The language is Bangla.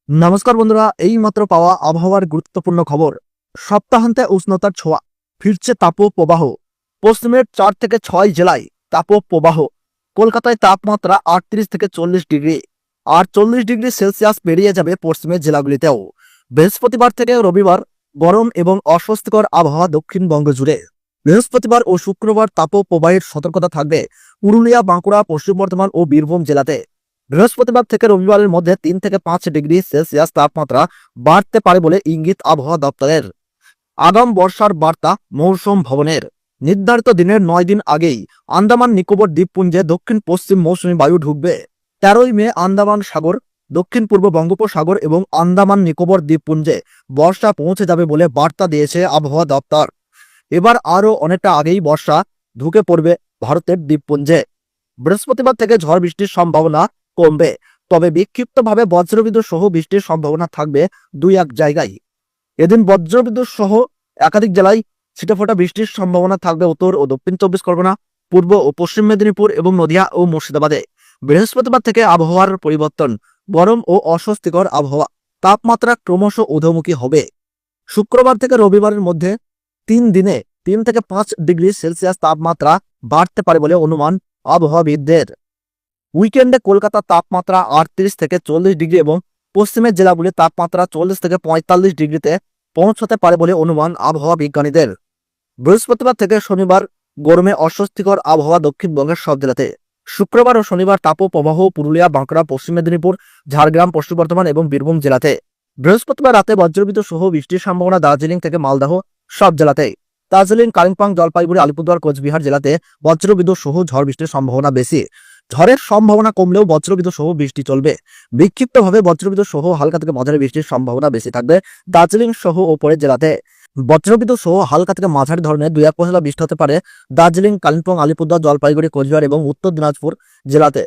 নমস্কার বন্ধুরা, এই মাত্র পাওয়া আবহাওয়ার গুরুত্বপূর্ণ খবর। সপ্তাহান্তে উষ্ণতার ছোঁয়া, ফিরছে তাপপ্রবাহ। পশ্চিমের 4 থেকে 6 জেলায় তাপপ্রবাহ। কলকাতায় তাপমাত্রা 38 থেকে 40 ডিগ্রি আর 40 ডিগ্রি সেলসিয়াস পেরিয়ে যাবে পশ্চিমের জেলাগুলিতেও। বৃহস্পতিবার থেকে রবিবার গরম এবং অস্বস্তিকর আবহাওয়া দক্ষিণবঙ্গ জুড়ে। বৃহস্পতিবার ও শুক্রবার তাপপ্রবাহের সতর্কতা থাকবে পুরুলিয়া, বাঁকুড়া, পশ্চিম বর্ধমান ও বীরভূম জেলাতে। বৃহস্পতিবার থেকে রবিবারের মধ্যে 3 থেকে 5 ডিগ্রি সেলসিয়াস তাপমাত্রা বাড়তে পারে বলে ইঙ্গিত আবহাওয়া দপ্তরের। আগাম বর্ষার বার্তা মৌসুম ভবনের। নির্ধারিত দিনের 9 দিন আগেই আন্দামান নিকোবর দ্বীপপুঞ্জে দক্ষিণ পশ্চিম মৌসুমী বায়ু ঢুকবে। 13ই মে আন্দামান সাগর, দক্ষিণ পূর্ব বঙ্গোপসাগর এবং আন্দামান নিকোবর দ্বীপপুঞ্জে বর্ষা পৌঁছে যাবে বলে বার্তা দিয়েছে আবহাওয়া দপ্তর। এবার আরও অনেকটা আগেই বর্ষা ঢুকে পড়বে ভারতের দ্বীপপুঞ্জে। বৃহস্পতিবার থেকে ঝড় বৃষ্টির সম্ভাবনা কমবে, তবে বিক্ষিপ্তভাবে বজ্রবিদ্যুৎ সহ বৃষ্টির সম্ভাবনা থাকবে 2-1 জায়গায়। এদিন বজ্রবিদ্যুৎ সহ একাধিক জেলায় ছিটেফোঁটা বৃষ্টির সম্ভাবনা থাকবে উত্তর ও দক্ষিণ 24 পরগনা, পূর্ব ও পশ্চিম মেদিনীপুর এবং নদিয়া ও মুর্শিদাবাদে। বৃহস্পতিবার থেকে আবহাওয়ার পরিবর্তন, গরম ও অস্বস্তিকর আবহাওয়া, তাপমাত্রা ক্রমশ ঊর্ধ্বমুখী হবে। শুক্রবার থেকে রবিবারের মধ্যে 3 দিনে 3 থেকে 5 ডিগ্রি সেলসিয়াস তাপমাত্রা বাড়তে পারে বলে অনুমান আবহাওয়াবিদদের। উইকেন্ডে কলকাতার তাপমাত্রা 38 থেকে 40 ডিগ্রি এবং পশ্চিমের জেলাগুলির তাপমাত্রা 40 থেকে 45 ডিগ্রিতে পৌঁছতে পারে বলে অনুমান আবহাওয়া বিজ্ঞানীদের। বৃহস্পতিবার থেকে শনিবার গরমে অস্বস্তিকর আবহাওয়া দক্ষিণবঙ্গের সব জেলাতে। শুক্রবার ও শনিবার তাপপ্রবাহ পুরুলিয়া, বাঁকুড়া, পশ্চিম মেদিনীপুর, ঝাড়গ্রাম, পশ্চিম বর্ধমান এবং বীরভূম জেলাতে। বৃহস্পতিবার রাতে বজ্রবিদ্যুৎ সহ বৃষ্টির সম্ভাবনা দার্জিলিং থেকে মালদহ সব জেলাতে। দার্জিলিং, কালিম্পং, জলপাইগুড়ি, আলিপুরদুয়ার, কোচবিহার জেলাতে বজ্রবিদ্যুৎ সহ ঝড় বৃষ্টির সম্ভাবনা বেশি। ঝড়ের সম্ভাবনা কমলেও বজ্রবিদ্যুৎ সহ বৃষ্টি চলবে। বিক্ষিপ্তভাবে বজ্রবিদ্যুৎ সহ হালকা থেকে মাঝারি বৃষ্টির সম্ভাবনা বেশি থাকবে দার্জিলিং সহ ওপরের জেলাতে। বজ্রবিদ্যুৎ সহ হালকা থেকে মাঝারি ধরনের 2-1 পশলা বৃষ্টি হতে পারে দার্জিলিং, কালিম্পং, আলিপুরদুয়ার, জলপাইগুড়ি, কোচবিহার এবং উত্তর দিনাজপুর জেলাতে।